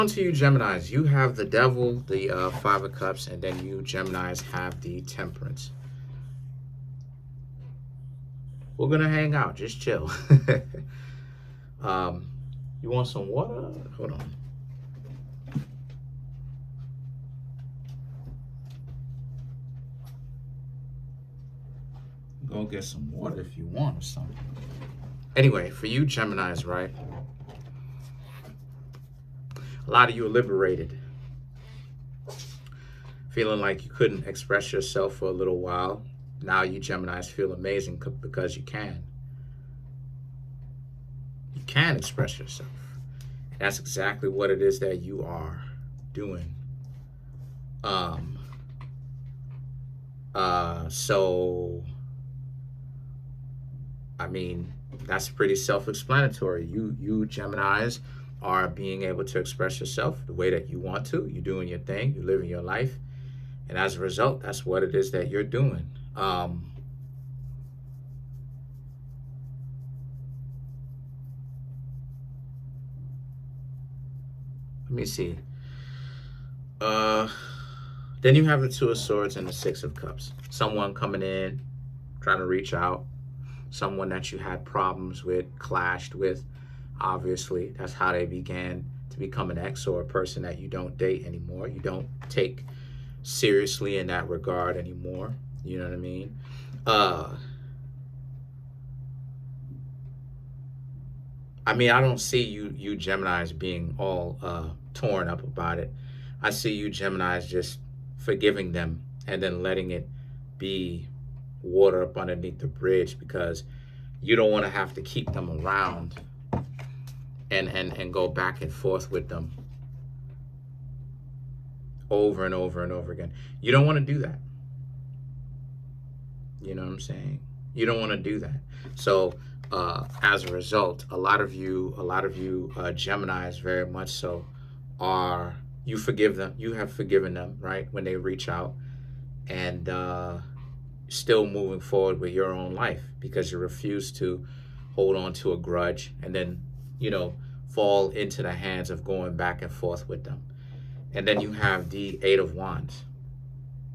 On to you Geminis, you have the devil, the Five of Cups, and then you Geminis have the Temperance. We're gonna hang out, just chill. You want some water? Hold on. Go get some water if you want or something. Anyway, for you Geminis, right? A lot of you are liberated, feeling like you couldn't express yourself for a little while. Now you Geminis feel amazing because you can. You can express yourself. And that's exactly what it is that you are doing. So I mean, that's pretty self-explanatory. You Geminis are being able to express yourself the way that you want to. You're doing your thing. You're living your life, and as a result, that's what it is that you're doing. Let me see. Uh, then you have the Two of Swords and the Six of Cups. Someone coming in, trying to reach out. Someone that you had problems with, clashed with. Obviously, that's how they began to become an ex or a person that you don't date anymore. You don't take seriously in that regard anymore. You know what I mean? I don't see you Geminis being all torn up about it. I see you Geminis just forgiving them and then letting it be water up underneath the bridge, because you don't want to have to keep them around and go back and forth with them over and over and over again. You don't want to do that. You know what I'm saying? You don't want to do that. So as a result, a lot of you Geminis, very much so, are, you forgive them. You have forgiven them, right, when they reach out, and still moving forward with your own life because you refuse to hold on to a grudge and then, fall into the hands of going back and forth with them. And then you have the Eight of Wands.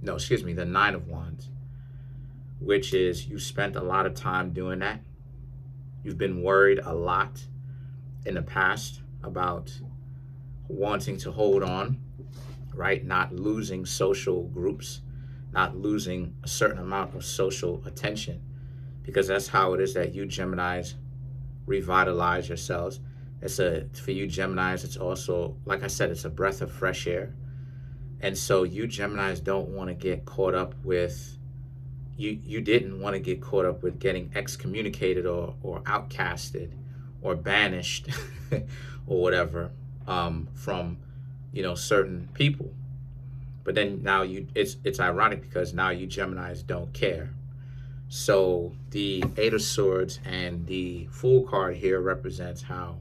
No, excuse me, the Nine of Wands, which is you spent a lot of time doing that. You've been worried a lot in the past about wanting to hold on, right? Not losing social groups, not losing a certain amount of social attention, because that's how it is that you Geminis revitalize yourselves. For you Geminis, it's also, like I said, it's a breath of fresh air. And so you Geminis don't want to get caught up with, you didn't want to get caught up with getting excommunicated or outcasted or banished or whatever from, certain people. But then now it's ironic because now you Geminis don't care. So the Eight of Swords and the Fool card here represents how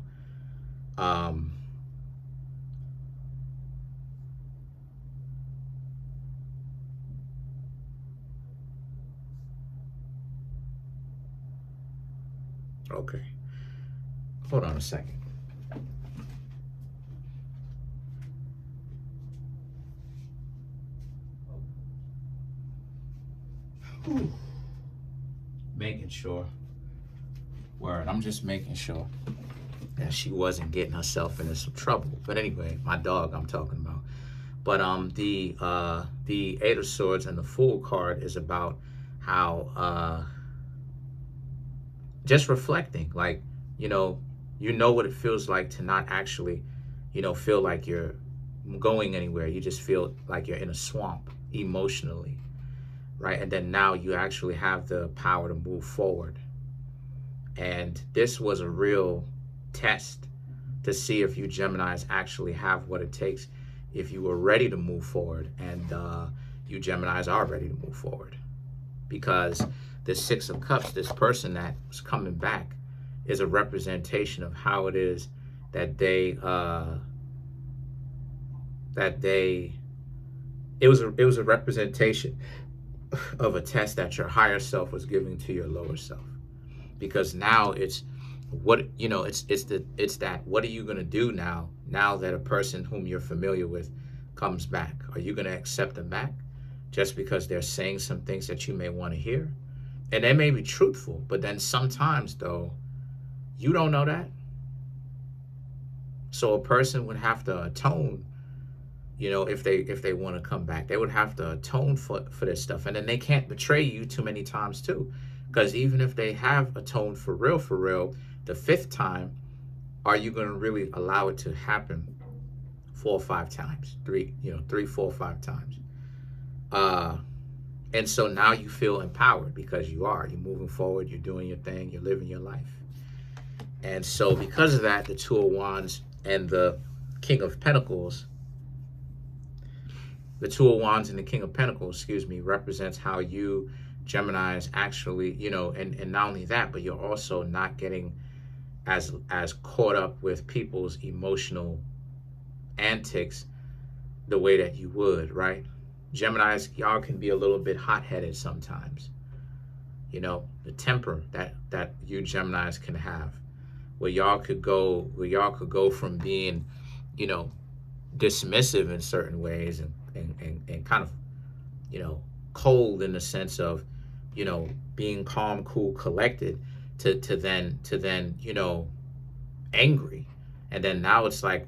okay, hold on a second. Whew. Making sure. Word, I'm just making sure that she wasn't getting herself into some trouble. But anyway, my dog I'm talking about. But the Eight of Swords and the Fool card is about how just reflecting, like, you know what it feels like to not actually, feel like you're going anywhere. You just feel like you're in a swamp emotionally, right? And then now you actually have the power to move forward. And this was a real test to see if you Geminis actually have what it takes, if you were ready to move forward. And you Geminis are ready to move forward, because the Six of Cups, this person that was coming back, is a representation of how it is that it was a representation of a test that your higher self was giving to your lower self. Because now it's what, it's that, what are you going to do now that a person whom you're familiar with comes back? Are you going to accept them back just because they're saying some things that you may want to hear? And they may be truthful, but then sometimes, though, you don't know that. So a person would have to atone, if they want to come back. They would have to atone for this stuff. And then they can't betray you too many times too. Because even if they have atoned for real, the fifth time, are you going to really allow it to happen 4 or 5 times? 3, 4, 5 times. And so now you feel empowered because you're moving forward, you're doing your thing, you're living your life. And so because of that, the Two of Wands and the King of Pentacles, the Two of Wands and the King of Pentacles, represents how you Geminis actually, and not only that, but you're also not getting as caught up with people's emotional antics the way that you would, right? Geminis, y'all can be a little bit hot-headed sometimes. The temper that you Geminis can have, where y'all could go from being, dismissive in certain ways and kind of, cold in the sense of, being calm, cool, collected, to then angry. And then now it's like,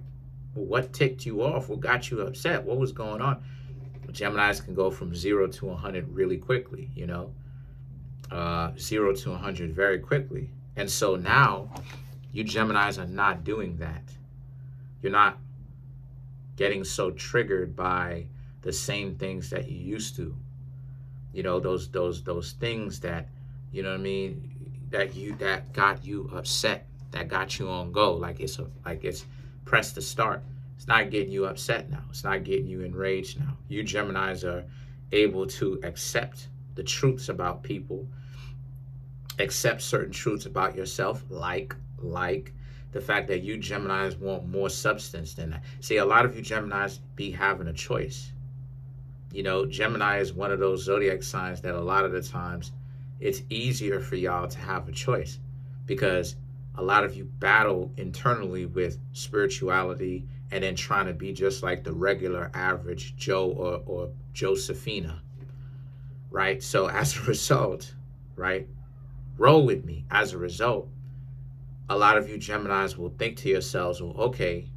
well, what ticked you off? What got you upset? What was going on? Geminis can go from 0 to 100 really quickly, 0 to 100 very quickly. And so now you Geminis are not doing that. You're not getting so triggered by the same things that you used to. Those things that, that got you upset, that got you on go, like it's press to start. It's not getting you upset now. It's not getting you enraged now. You Geminis are able to accept the truths about people, accept certain truths about yourself, like the fact that you Geminis want more substance than that. See, a lot of you Geminis be having a choice. Gemini is one of those zodiac signs that a lot of the times it's easier for y'all to have a choice, because a lot of you battle internally with spirituality and then trying to be just like the regular average Joe or Josephina, right? So as a result, right, roll with me. As a result, a lot of you Geminis will think to yourselves, well, okay,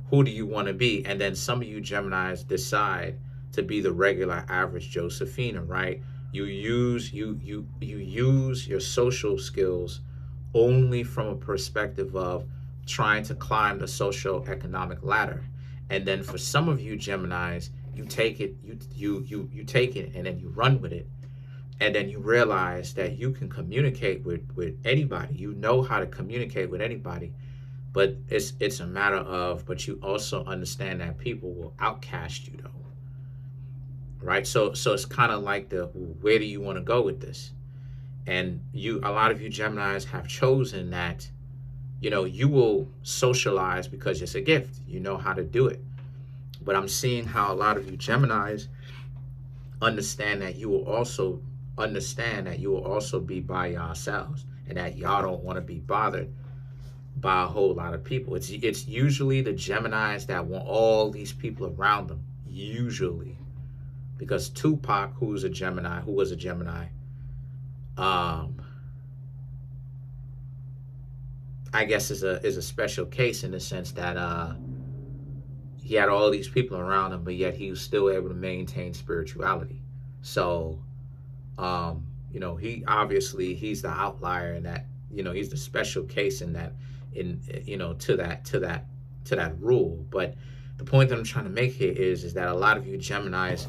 who do you want to be? And then some of you Geminis decide to be the regular average Josephina, right? You use your social skills only from a perspective of trying to climb the socio-economic ladder. And then for some of you Geminis, you take it, you take it and then you run with it. And then you realize that you can communicate with anybody. You know how to communicate with anybody. But it's a matter of, but you also understand that people will outcast you, though. Right? So it's kind of like where do you want to go with this? And a lot of you Geminis have chosen that, you will socialize because it's a gift. You know how to do it. But I'm seeing how a lot of you Geminis understand that you will also be by yourselves, and that y'all don't want to be bothered by a whole lot of people. It's usually the Geminis that want all these people around them, usually. Because Tupac, who was a Gemini, I guess is a special case in the sense that he had all these people around him, but yet he was still able to maintain spirituality. So, he's the outlier in that, he's the special case in that, to that rule. But the point that I'm trying to make here is that a lot of you Geminis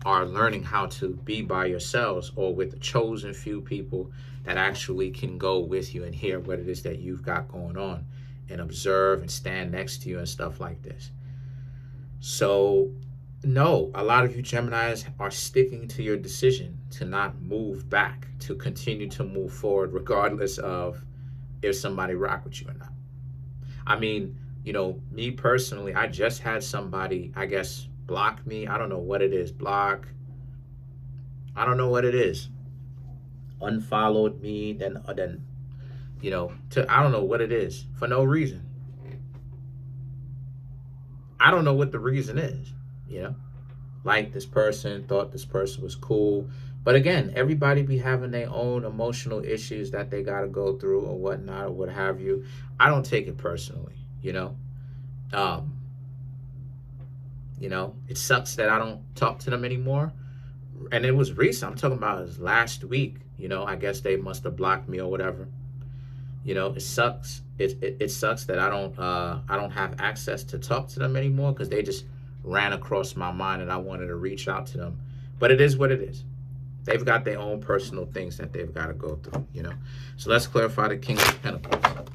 are learning how to be by yourselves or with the chosen few people that actually can go with you and hear what it is that you've got going on and observe and stand next to you and stuff like this. So no, a lot of you Geminis are sticking to your decision to not move back, to continue to move forward regardless of if somebody rock with you or not. I mean, me personally, I just had somebody, I guess, block me. I don't know what it is. Block. I don't know what it is. Unfollowed me. Then I don't know what it is, for no reason. I don't know what the reason is, like this person, thought this person was cool. But again, everybody be having their own emotional issues that they got to go through or whatnot or what have you. I don't take it personally, Um, it sucks that I don't talk to them anymore. And it was recent. I'm talking about it last week. I guess they must have blocked me or whatever. It sucks. It sucks that I don't have access to talk to them anymore because they just ran across my mind and I wanted to reach out to them. But it is what it is. They've got their own personal things that they've got to go through, So let's clarify the King of Pentacles.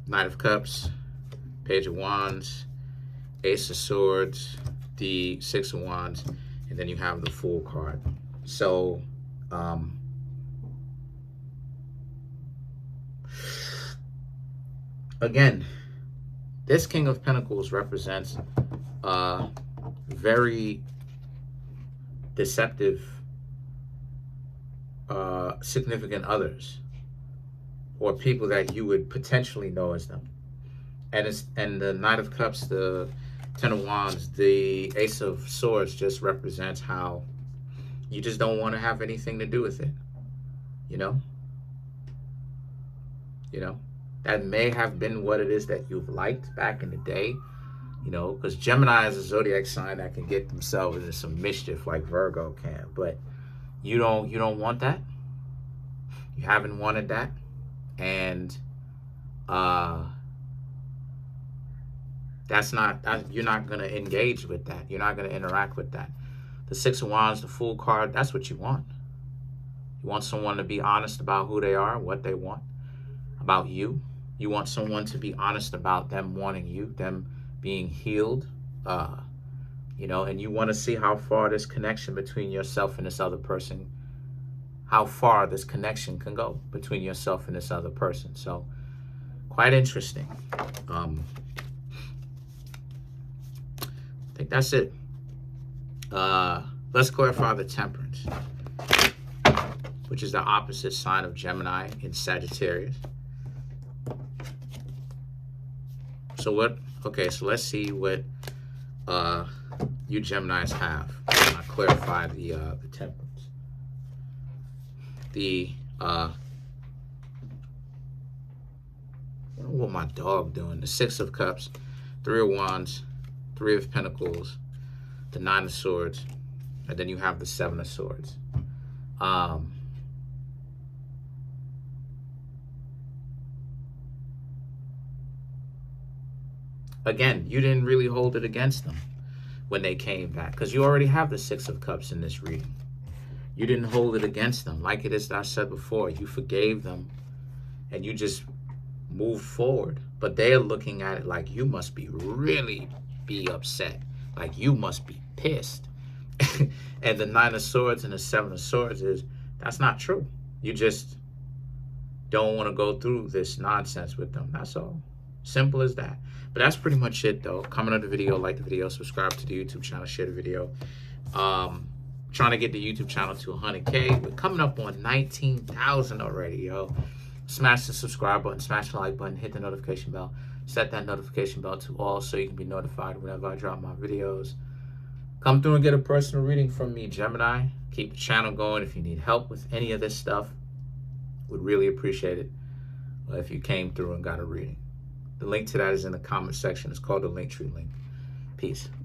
Knight of Cups, Page of Wands, Ace of Swords, the Six of Wands, and then you have the Fool card. So, again, this King of Pentacles represents very deceptive significant others or people that you would potentially know as them. And the Knight of Cups, the Ten of Wands, the Ace of Swords just represents how you just don't want to have anything to do with it. That may have been what it is that you've liked back in the day, because Gemini is a zodiac sign that can get themselves into some mischief like Virgo can, but you don't want that. You haven't wanted that, and you're not going to engage with that. You're not going to interact with that. The Six of Wands, the Fool card, that's what you want. You want someone to be honest about who they are, what they want about you. You want someone to be honest about them wanting you, them being healed, and you want to see how far this connection between yourself and this other person, how far this connection can go between yourself and this other person. So, quite interesting. I think that's it. Let's clarify the Temperance, which is the opposite sign of Gemini in Sagittarius. So let's see what you Geminis have. I clarify the Temperance. What my dog doing? The Six of Cups, Three of Wands, Three of Pentacles, the Nine of Swords, and then you have the Seven of Swords. Again, you didn't really hold it against them when they came back because you already have the Six of Cups in this reading. You didn't hold it against them. Like it is that I said before, you forgave them and you just moved forward. But they're looking at it like you must be upset. Like you must be pissed. And the Nine of Swords and the Seven of Swords that's not true. You just don't want to go through this nonsense with them. That's all. Simple as that. But that's pretty much it, though. Comment on the video, like the video, subscribe to the YouTube channel, share the video. Trying to get the YouTube channel to 100K. We're coming up on 19,000 already, yo. Smash the subscribe button, smash the like button, hit the notification bell. Set that notification bell to all so you can be notified whenever I drop my videos. Come through and get a personal reading from me, Gemini. Keep the channel going. If you need help with any of this stuff, would really appreciate it if you came through and got a reading. The link to that is in the comment section. It's called the Linktree link. Peace.